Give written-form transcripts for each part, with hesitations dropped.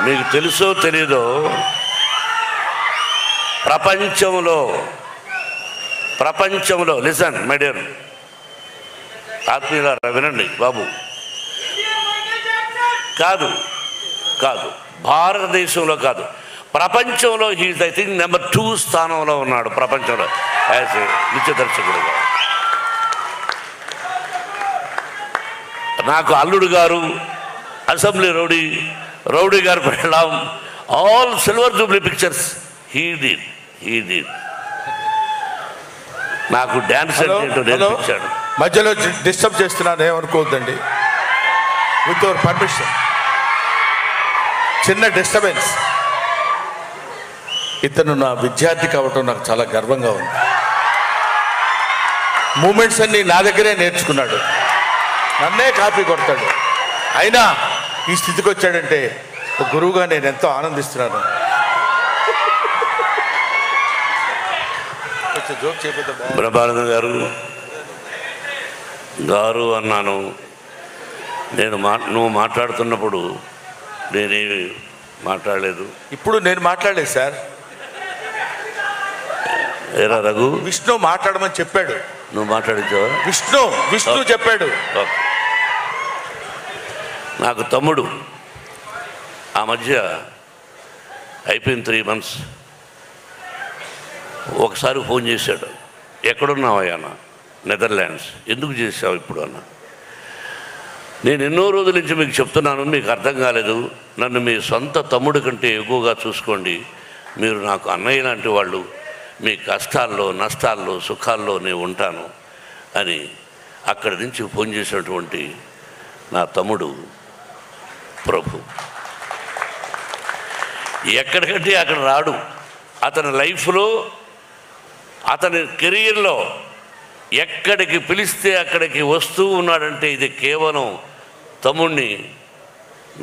మీకు తెలుసో తెలీదో, ప్రపంచంలో లిసన్ మై డియర్ ఆత్మీయులారా, వినండి బాబు. కాదు భారతదేశంలో కాదు, ప్రపంచంలో హీఈస్ ఐ థింక్ నెంబర్ 2 స్థానంలో ఉన్నాడు ప్రపంచంలో యాజ్ ఏ నృత్య దర్శకుడుగా. నాకు అల్లుడు గారు, అసెంబ్లీ రౌడీ గారు పెళ్ళాం, all silver Jubilee pictures he did. నాకు డ్యాన్స్ అంటే నేర్పించాడు. మధ్యలో డిస్టర్బ్ చేస్తున్నాను, ఏమనుకోవద్దండి. విత్ యువర్ పర్మిషన్, చిన్న డిస్టర్బెన్స్. ఇతను నా విద్యార్థి కావటం నాకు చాలా గర్వంగా ఉంది. మూమెంట్స్ అన్నీ నా దగ్గరే నేర్చుకున్నాడు, నన్నే కాపీ కొడతాడు. అయినా ఈ స్థితికి వచ్చాడంటే ఒక గురువుగా నేను ఎంతో ఆనందిస్తున్నాను. జోక్ చేయబోతా. బ్రహ్మానంద గారు అన్నాను నేను. నువ్వు మాట్లాడుతున్నప్పుడు నేనేమి మాట్లాడలేదు. ఇప్పుడు నేను మాట్లాడలేదు సార్. ఏరా రఘు, విష్ణు మాట్లాడమని చెప్పాడు. నువ్వు మాట్లాడించావా? విష్ణు చెప్పాడు. నాకు తమ్ముడు ఆ మధ్య అయిపోయిన 3 months ఒకసారి ఫోన్ చేశాడు. ఎక్కడున్నావయ్యా అన్న? నెదర్లాండ్స్. ఎందుకు చేసావు ఇప్పుడు అన్న? నేను ఎన్నో రోజుల నుంచి మీకు చెప్తున్నాను, మీకు అర్థం కాలేదు. నన్ను మీ సొంత తమ్ముడి కంటే ఎక్కువగా చూసుకోండి. మీరు నాకు అన్నయ్య లాంటి వాళ్ళు. మీ కష్టాల్లో, నష్టాల్లో, సుఖాల్లో నేను ఉంటాను అని అక్కడి నుంచి ఫోన్ చేసినటువంటి నా తమ్ముడు ప్రభు. ఎక్కడికంటే అక్కడ రాడు. అతని లైఫ్లో, అతని కెరీర్లో ఎక్కడికి పిలిస్తే అక్కడికి వస్తూ ఉన్నాడంటే ఇది కేవలం తమ్ముడిని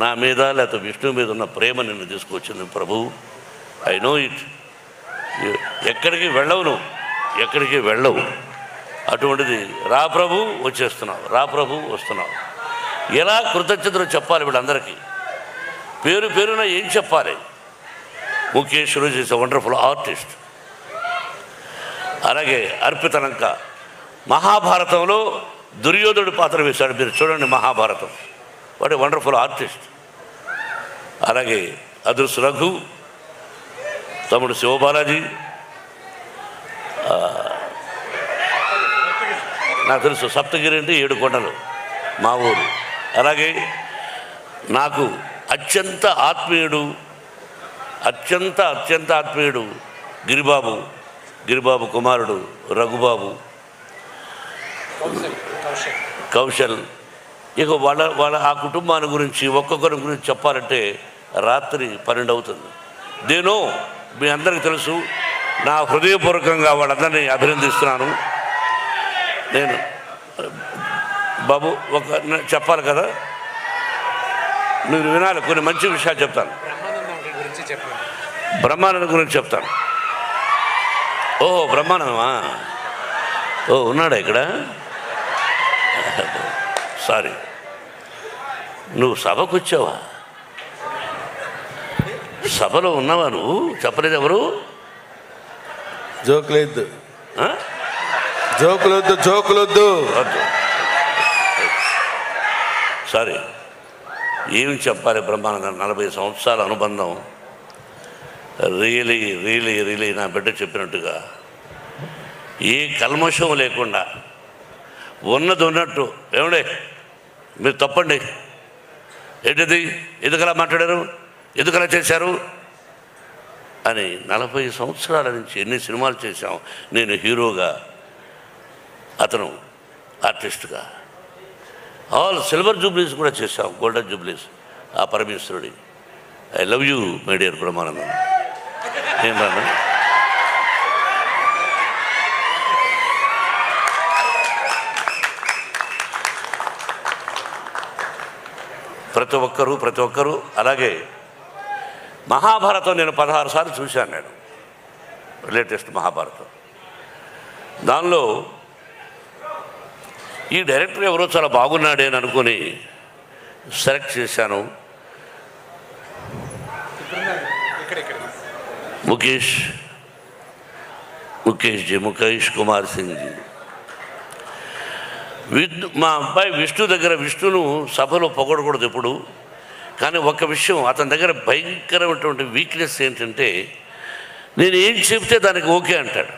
నా మీద లేకపోతే విష్ణు మీద ఉన్న ప్రేమ నిన్ను తీసుకొచ్చింది ప్రభు. I know it. ఎక్కడికి వెళ్ళవు. అటువంటిది రా ప్రభు వచ్చేస్తున్నావు, రా ప్రభు వస్తున్నావు. ఎలా కృతజ్ఞతలు చెప్పాలి వీళ్ళందరికీ? పేరున ఏం చెప్పాలి? ముఖేష్ రోజు ఈజ్ ఎ వండర్ఫుల్ ఆర్టిస్ట్. అలాగే అర్పితలంక మహాభారతంలో దుర్యోధనుడు పాత్ర వేశాడు. మీరు చూడండి Mahabharatam. What a wonderful artist. అలాగే అదృశ్య రఘు, తమ్ముడు శివబాలాజీ, నాకు తెలుసు సప్తగిరి అంటే 7 కొండలు మా ఊరు. అలాగే నాకు అత్యంత ఆత్మీయుడు గిరిబాబు కుమారుడు రఘుబాబు, కౌశల్. ఇక వాళ్ళ ఆ కుటుంబాన్ని గురించి ఒక్కొక్కరి గురించి చెప్పాలంటే రాత్రి 12 అవుతుంది. మీ అందరికీ తెలుసు. నా హృదయపూర్వకంగా వాళ్ళందరినీ అభినందిస్తున్నాను. నేను బాబు చెప్పాలి కదా, మీరు వినాలి. కొన్ని మంచి విషయాలు చెప్తాను. బ్రహ్మానందం గురించి చెప్తాను. ఓహో, బ్రహ్మానందమా? ఉన్నాడా ఇక్కడ? సారీ, నువ్వు సభకు వచ్చావా? సభలో ఉన్నావా నువ్వు? చెప్పలేదు ఎవరు? జోకులొద్దు. సారీ, ఏమి చెప్పాలి? బ్రహ్మానందం 40 సంవత్సరాల అనుబంధం. రియలీ నా బిడ్డ చెప్పినట్టుగా ఏ కల్మషం లేకుండా ఉన్నది ఉన్నట్టు. ఏమండే మీరు తప్పండి, ఏంటిది, ఎందుకలా మాట్లాడారు, ఎందుకలా చేశారు అని 40 సంవత్సరాల నుంచి ఎన్ని సినిమాలు చేశాం. నేను హీరోగా, అతను ఆర్టిస్ట్గా. ఆల్ సిల్వర్ జూబ్లీస్ కూడా చేశాం, గోల్డెన్ జూబ్లీస్. ఆ పరమేశ్వరుడి. I love you my dear Brahmanandam. ఏం రాను? ప్రతి ఒక్కరూ. అలాగే మహాభారతం నేను 16 సార్లు చూశాను. నేను లేటెస్ట్ మహాభారతం. దానిలో ఈ డైరెక్టర్ ఎవరో చాలా బాగున్నాడే అని అనుకుని సెలెక్ట్ చేశాను. ముఖేష్ కుమార్ సింగ్ జీ, మా అబ్బాయి విష్ణు దగ్గర, విష్ణును సభలో పొగడకూడదు ఎప్పుడు, కానీ ఒక్క విషయం, అతని దగ్గర భయంకరమైనటువంటి వీక్నెస్ ఏంటంటే నేను ఏం చెప్తే దానికి ఓకే అంటాడు.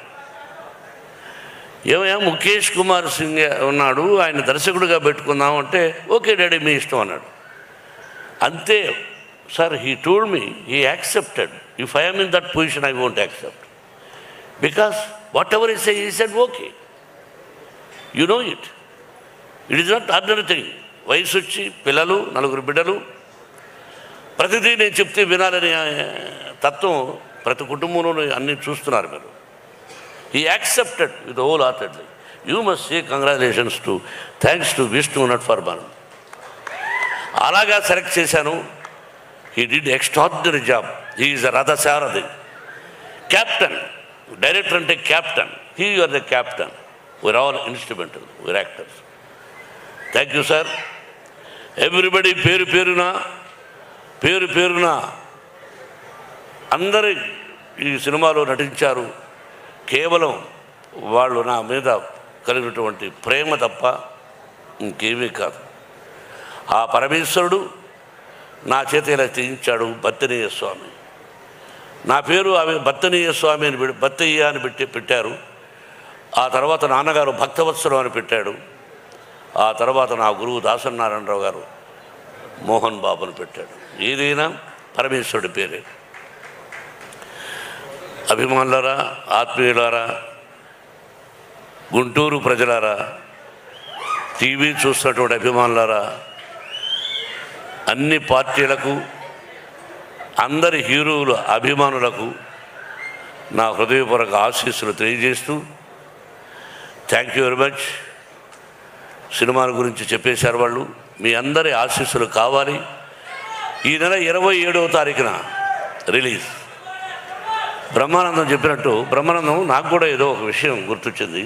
ఏమయ్యా ముఖేష్ కుమార్ సింగ్ ఉన్నాడు, ఆయన దర్శకుడిగా పెట్టుకుందాం అంటే ఓకే డాడీ మీ ఇష్టం అన్నాడు. అంతే sir, he told me he accepted. If I am in that position I won't accept, because whatever is he said okay, you know it is not ordinary thing. వయసు వచ్చి పిల్లలు, 4 బిడ్డలు, ప్రతిదీ నేను చెప్తే వినాలనే తత్వం ప్రతి కుటుంబంలోనూ అన్నీ చూస్తున్నారు మీరు. He accepted with whole heartedly. You must say congratulations to, thanks to Vishnu నట్ ఫర్ బన్. అలాగా సెలెక్ట్ చేశాను. He did extraordinary job. He is a రథసారథి, క్యాప్టెన్. డైరెక్టర్ అంటే captain, he are the captain, we are all instrumental, we are actors. Thank you sir. Everybody పేరు పేరున అందరి ఈ సినిమాలో నటించారు. కేవలం వాళ్ళు నా మీద కలిగినటువంటి ప్రేమ తప్ప ఇంకేమీ కాదు. ఆ పరమేశ్వరుడు నా చేత ఇలా చేయించాడు. బత్తనీయ స్వామి, నా పేరు ఆమె బత్తనీయ స్వామి అని బత్తయ్య అని పెట్టారు. ఆ తర్వాత నాన్నగారు భక్తవత్సరం అని పెట్టాడు. ఆ తర్వాత నా గురువు దాసనారాయణరావు గారు మోహన్ బాబు అని పెట్టాడు. ఏదైనా పరమేశ్వరుడి పేరే. అభిమానులారా, ఆత్మీయులారా, గుంటూరు ప్రజలారా, టీవీ చూస్తున్నటువంటి అభిమానులారా, అన్ని పార్టీలకు, అందరి హీరోల అభిమానులకు నా హృదయపూర్వక ఆశీస్సులు తెలియజేస్తూ, థ్యాంక్ యూ వెరీ మచ్. సినిమాల గురించి చెప్పేశారు వాళ్ళు. మీ అందరి ఆశీస్సులు కావాలి. ఈ నెల 27వ తారీఖున రిలీజ్. బ్రహ్మానందం చెప్పినట్టు, బ్రహ్మానందం నాకు కూడా ఏదో ఒక విషయం గుర్తొచ్చింది.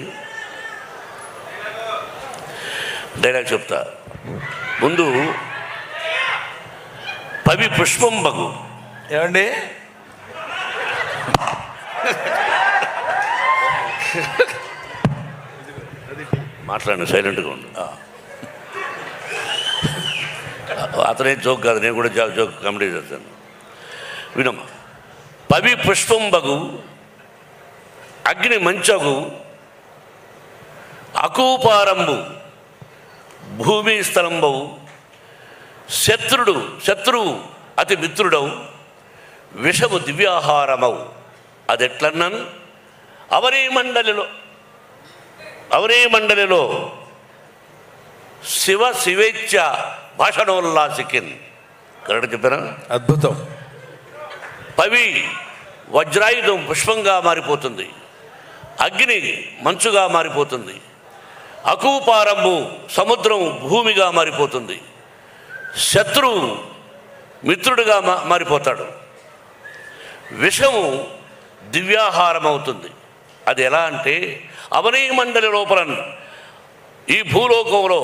డైలాగ్ చెప్తా. ముందు పవి పుష్పం బగు. ఏమండి, మాట్లాడండి, సైలెంట్గా ఉండు. అతనే జోక్ కాదు, నేను కూడా జోక్ కామెడీ చేస్తాను. వినమ్మా. పవి పుష్పంబగు, అగ్ని మంచగు, అకూపారంబు, భూమి స్థలంబవు, శత్రువు అతి మిత్రుడవు, విషము దివ్యాహారమవు. అదెట్లన్నాను? అవనీ మండలిలో శివేచ్ఛ భాషణోల్లాసికిన్. కరెక్ట్ చెప్పారా? అద్భుతం. పవి వజ్రాయుధం పుష్పంగా మారిపోతుంది, అగ్ని మంచుగా మారిపోతుంది, అకూపారంబు సముద్రం భూమిగా మారిపోతుంది, శత్రువు మిత్రుడిగా మారిపోతాడు, విషము దివ్యాహారం అవుతుంది. అది ఎలా అంటే అవనీ మండలి లోపల, ఈ భూలోకంలో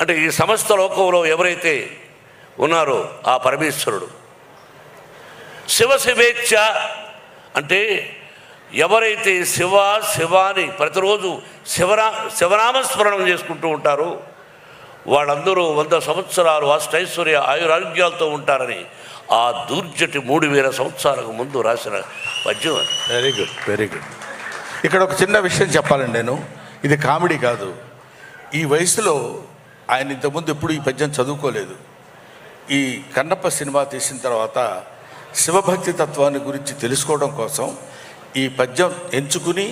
అంటే ఈ సమస్త లోకంలో ఎవరైతే ఉన్నారో ఆ పరమేశ్వరుడు. శివేచ్ఛ అంటే ఎవరైతే శివాని ప్రతిరోజు శివనామస్మరణం చేసుకుంటూ ఉంటారో వాళ్ళందరూ 100 సంవత్సరాలు అష్టైశ్వర్య ఆయురారోగ్యాలతో ఉంటారని ఆ దూర్జటి 3000 సంవత్సరాలకు ముందు రాసిన పద్యం. Very good, very good. ఇక్కడ ఒక చిన్న విషయం చెప్పాలండి. నేను ఇది కామెడీ కాదు. ఈ వయసులో ఆయన ఇంతకుముందు ఎప్పుడు ఈ పద్యం చదువుకోలేదు. ఈ కన్నప్ప సినిమా తీసిన తర్వాత శివభక్తి తత్వాన్ని గురించి తెలుసుకోవడం కోసం ఈ పద్యం ఎంచుకుని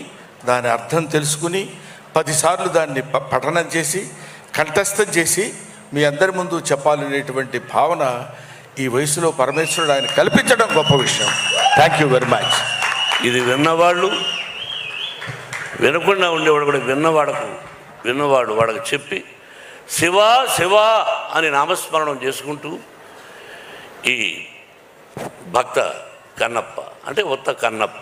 దాని అర్థం తెలుసుకుని 10 సార్లు దాన్ని పఠనం చేసి కంఠస్థం చేసి మీ అందరి ముందు చెప్పాలనేటువంటి భావన ఈ వయసులో పరమేశ్వరుడు ఆయన కల్పించడం గొప్ప విషయం. Thank you very much. ఇది విన్నవాళ్ళు, వినకుండా ఉండేవాడు కూడా విన్నవాడు వాడికి చెప్పి శివ అని నామస్మరణం చేసుకుంటూ ఈ భక్త కన్నప్ప అంటే ఉత్త కన్నప్ప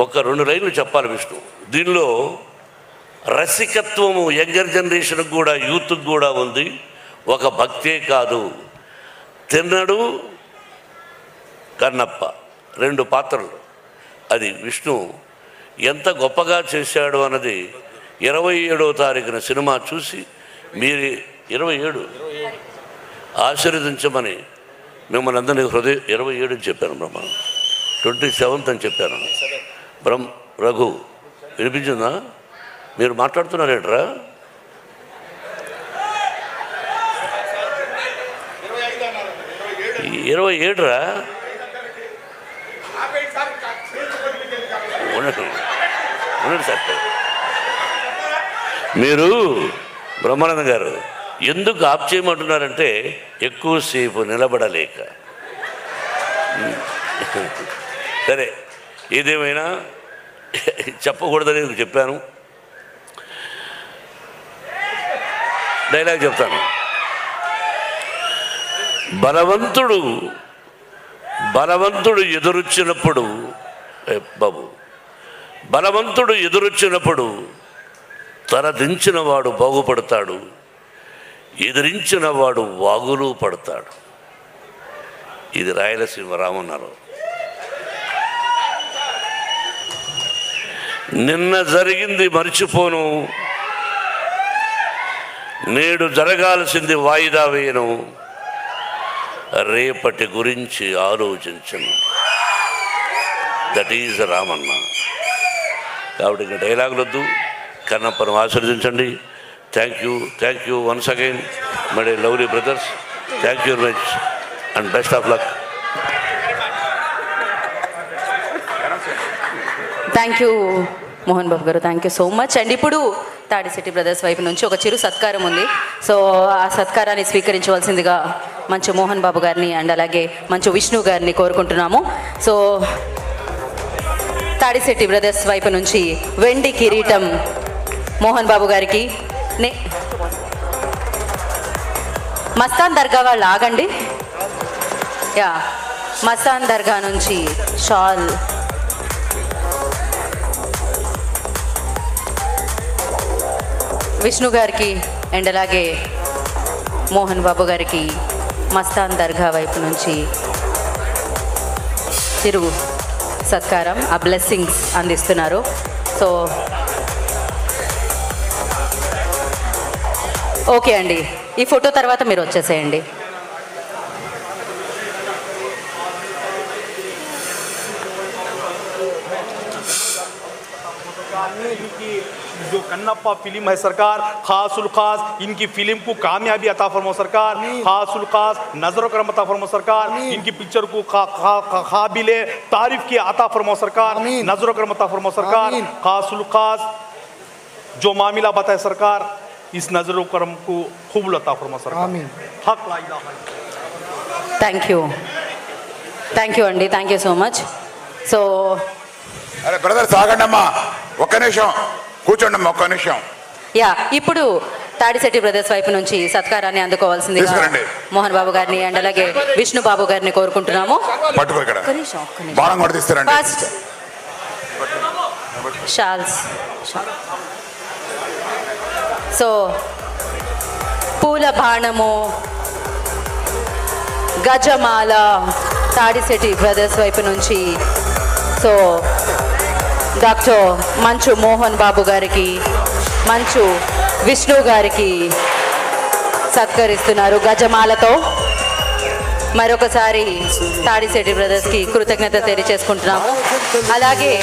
ఒక 2 లైన్లు చెప్పాలి విష్ణు. దీనిలో రసికత్వము యంగర్ జనరేషన్కి కూడా, యూత్కి కూడా ఉంది. ఒక భక్తే కాదు, తిన్నడు కన్నప్ప, 2 పాత్రలు. అది విష్ణు ఎంత గొప్పగా చేశాడు అన్నది 27వ తారీఖున సినిమా చూసి మీరు 27 ఆశీర్వదించమని మిమ్మల్ని అందరినీ 27 చెప్పాను. 27th అని చెప్పాను. రఘు వినిపించిందా? మీరు మాట్లాడుతున్నారేట్రా? 27 రా. ఉండండి సార్. మీరు బ్రహ్మానందం గారు ఎందుకు ఆప్ చేయమంటున్నారంటే ఎక్కువసేపు నిలబడలేక. సరే, ఏదేమైనా చెప్పకూడదని చెప్పాను. డైలాగ్ చెప్తాను. బలవంతుడు ఎదురొచ్చినప్పుడు బాబు, బలవంతుడు ఎదురొచ్చినప్పుడు తల దించిన వాడు బాగుపడతాడు, ఎదిరించిన వాడు వాగులు పడతాడు. ఇది రాయలసీమ రామన్నారు. నిన్న జరిగింది మర్చిపోను, నేడు జరగాల్సింది వాయిదా వేయను, రేపటి గురించి ఆలోచించను. That is Ramanna. కాబట్టి ఇంకా డైలాగులు వద్దు, కన్నప్పను ఆశీర్వదించండి. Thank you once again my lovely brothers. Thank you very much and best of luck. Thank you Mohan Babu garu, thank you so much. And ఇప్పుడు తాడిశెట్టి బ్రదర్స్ వైపు నుంచి ఒక చిరు సత్కారం ఉంది. సో ఆ సత్కారాన్ని స్వీకరించవలసిందిగా మంచు మోహన్ బాబు గారిని అండ్ అలాగే మంచు విష్ణు గారిని కోరుకుంటున్నాము. సో తాడిశెట్టి బ్రదర్స్ వైపు నుంచి వెండి కిరీటం మోహన్ బాబు గారికి. మస్తాన్ దర్గా వాళ్ళు ఆగండి. యా, మస్తాన్ దర్గా నుంచి షాల్ విష్ణు గారికి అండ్ అలాగే మోహన్ బాబు గారికి మస్తాన్ దర్గా వైపు నుంచి చిరు సత్కారం, ఆ బ్లెస్సింగ్స్ అందిస్తున్నారు. సో ఓకే అండి, ఈ ఫోటో తర్వాత మీరు వచ్చేసేయండి. जो कन्नप्पा फिल्म है सरकार, खासुल खास इनकी फिल्म को कामयाबी अता फरमाओ सरकार, खासुल खास नजर करम अता फरमाओ सरकार, इनकी पिक्चर को काबिले तारीफ की अता फरमाओ सरकार, नजर करम अता फरमाओ सरकार, खासुल खास जो मामला बताए सरकार, इस नजर करम को खूब अता फरमाओ सरकार. हक ला इलाहा. థ్యాంక్ యూ అండి, thank you so much. So అరే బ్రదర్స్ ఆగండమ్మా, ఒక్క నిమిషం కూర్చోండమ్మా, ఒక్క నిమిషం. యా, ఇప్పుడు తాడిశెట్టి బ్రదర్స్ వైపు నుంచి సత్కారాన్ని అందుకోవాల్సిందిగా తీసుకురండి. మోహన్ బాబు గారిని అండ్ అలాగే విష్ణు బాబు గారిని కోరుకుంటున్నాము. పట్టుకో, ఇక్కడ బాణం కూడా తీస్తారండి. First shawls. సో పూల బాణము, గజమాల తాడిశెట్టి బ్రదర్స్ వైపు నుంచి సో డాక్టర్ మంచు మోహన్ బాబు గారికి, మంచు విష్ణు గారికి సత్కరిస్తున్నారు గజమాలతో. మరొకసారి తాడిశెట్టి బ్రదర్స్కి కృతజ్ఞత తెలియచేసుకుంటున్నాము. అలాగే